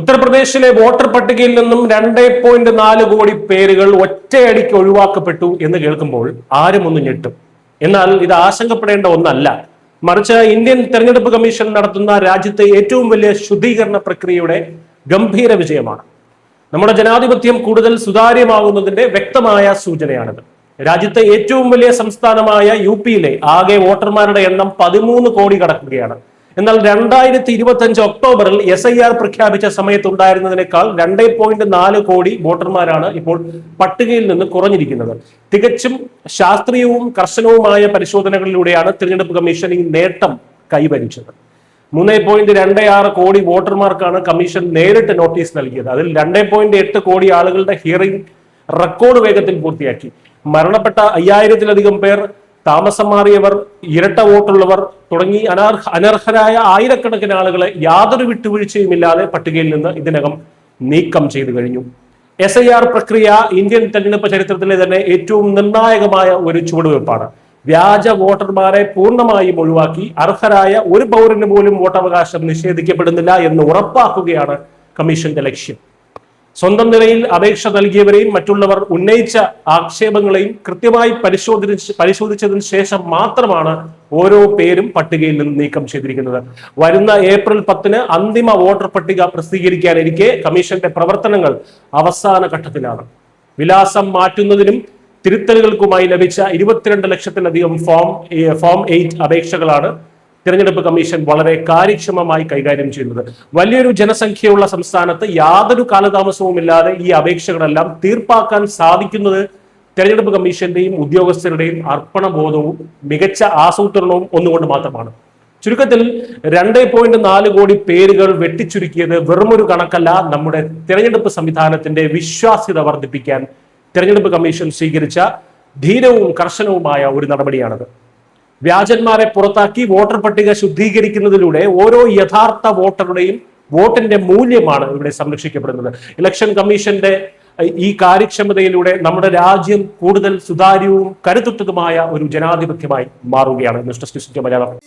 ഉത്തർപ്രദേശിലെ വോട്ടർ പട്ടികയിൽ നിന്നും 2.4 കോടി പേരുകൾ ഒറ്റയടിക്ക് ഒഴിവാക്കപ്പെട്ടു എന്ന് കേൾക്കുമ്പോൾ ആരും ഒന്ന് ഞെട്ടും. എന്നാൽ ഇത് ആശങ്കപ്പെടേണ്ട ഒന്നല്ല. മറിച്ച് ഇന്ത്യൻ തെരഞ്ഞെടുപ്പ് കമ്മീഷൻ നടത്തുന്ന രാജ്യത്തെ ഏറ്റവും വലിയ ശുദ്ധീകരണ പ്രക്രിയയുടെ ഗംഭീര വിജയമാണ്. നമ്മുടെ ജനാധിപത്യം കൂടുതൽ സുതാര്യമാകുന്നതിന്റെ വ്യക്തമായ സൂചനയാണിത്. രാജ്യത്തെ ഏറ്റവും വലിയ സംസ്ഥാനമായ UP-യിലെ ആകെ വോട്ടർമാരുടെ എണ്ണം 13 കോടി കടക്കുകയാണ്. എന്നാൽ 2025 ഒക്ടോബറിൽ SIR പ്രഖ്യാപിച്ച സമയത്തുണ്ടായിരുന്നതിനേക്കാൾ 2.4 കോടി വോട്ടർമാരാണ് ഇപ്പോൾ പട്ടികയിൽ നിന്ന് കുറഞ്ഞിരിക്കുന്നത്. തികച്ചും ശാസ്ത്രീയവും കർശനവുമായ പരിശോധനകളിലൂടെയാണ് തിരഞ്ഞെടുപ്പ് കമ്മീഷൻ ഈ നേട്ടം കൈവരിച്ചത്. 3.26 കോടി വോട്ടർമാർക്കാണ് കമ്മീഷൻ നേരിട്ട് നോട്ടീസ് നൽകിയത്. അതിൽ 2.8 കോടി ആളുകളുടെ ഹിയറിംഗ് റെക്കോർഡ് വേഗത്തിൽ പൂർത്തിയാക്കി. മരണപ്പെട്ട 5000-ലധികം പേർ, താമസം മാറിയവർ, ഇരട്ട വോട്ടുള്ളവർ തുടങ്ങി അനർഹരായ ആയിരക്കണക്കിന് ആളുകളെ യാതൊരു വിട്ടുവീഴ്ചയുമില്ലാതെ പട്ടികയിൽ നിന്ന് ഇതിനകം നീക്കം ചെയ്തു കഴിഞ്ഞു. SIR പ്രക്രിയ ഇന്ത്യൻ തെരഞ്ഞെടുപ്പ് ചരിത്രത്തിലെ തന്നെ ഏറ്റവും നിർണായകമായ ഒരു ചുവടുവെപ്പാണ്. വ്യാജ വോട്ടർമാരെ പൂർണ്ണമായും ഒഴിവാക്കി അർഹരായ ഒരു പൗരന് പോലും വോട്ടവകാശം നിഷേധിക്കപ്പെടുന്നില്ല എന്ന് ഉറപ്പാക്കുകയാണ് കമ്മീഷന്റെ ലക്ഷ്യം. സ്വന്തം നിലയിൽ അപേക്ഷ നൽകിയവരെയും മറ്റുള്ളവർ ഉന്നയിച്ച ആക്ഷേപങ്ങളെയും കൃത്യമായി പരിശോധിച്ചതിന് ശേഷം മാത്രമാണ് ഓരോ പേരും പട്ടികയിൽ നിന്ന് നീക്കം ചെയ്തിരിക്കുന്നത്. വരുന്ന ഏപ്രിൽ 10-ന് അന്തിമ വോട്ടർ പട്ടിക പ്രസിദ്ധീകരിക്കാനിരിക്കെ കമ്മീഷന്റെ പ്രവർത്തനങ്ങൾ അവസാന ഘട്ടത്തിലാണ്. വിലാസം മാറ്റുന്നതിനും തിരുത്തലുകൾക്കുമായി ലഭിച്ച 22 ലക്ഷത്തിലധികം ഫോം 8 അപേക്ഷകളാണ് തിരഞ്ഞെടുപ്പ് കമ്മീഷൻ വളരെ കാര്യക്ഷമമായി കൈകാര്യം ചെയ്യുന്നത്. വലിയൊരു ജനസംഖ്യയുള്ള സംസ്ഥാനത്ത് യാതൊരു കാലതാമസവുമില്ലാതെ ഈ അപേക്ഷകളെല്ലാം തീർപ്പാക്കാൻ സാധിക്കുന്നത് തിരഞ്ഞെടുപ്പ് കമ്മീഷന്റെയും ഉദ്യോഗസ്ഥരുടെയും അർപ്പണബോധവും മികച്ച ആസൂത്രണവും ഒന്നുകൊണ്ട് മാത്രമാണ്. ചുരുക്കത്തിൽ 2.4 കോടി പേരുകൾ വെട്ടിച്ചുരുക്കിയത് വെറുമൊരു കണക്കല്ല. നമ്മുടെ തിരഞ്ഞെടുപ്പ് സംവിധാനത്തിന്റെ വിശ്വാസ്യത വർദ്ധിപ്പിക്കാൻ തിരഞ്ഞെടുപ്പ് കമ്മീഷൻ സ്വീകരിച്ച ധീരവും കർശനവുമായ ഒരു നടപടിയാണത്. വ്യാജന്മാരെ പുറത്താക്കി വോട്ടർ പട്ടിക ശുദ്ധീകരിക്കുന്നതിലൂടെ ഓരോ യഥാർത്ഥ വോട്ടറുടെയും വോട്ടിന്റെ മൂല്യമാണ് ഇവിടെ സംരക്ഷിക്കപ്പെടുന്നത്. ഇലക്ഷൻ കമ്മീഷന്റെ ഈ കാര്യക്ഷമതയിലൂടെ നമ്മുടെ രാജ്യം കൂടുതൽ സുതാര്യവും കരുത്തുറ്റതുമായ ഒരു ജനാധിപത്യമായി മാറുകയാണ്. News desk Malayalam.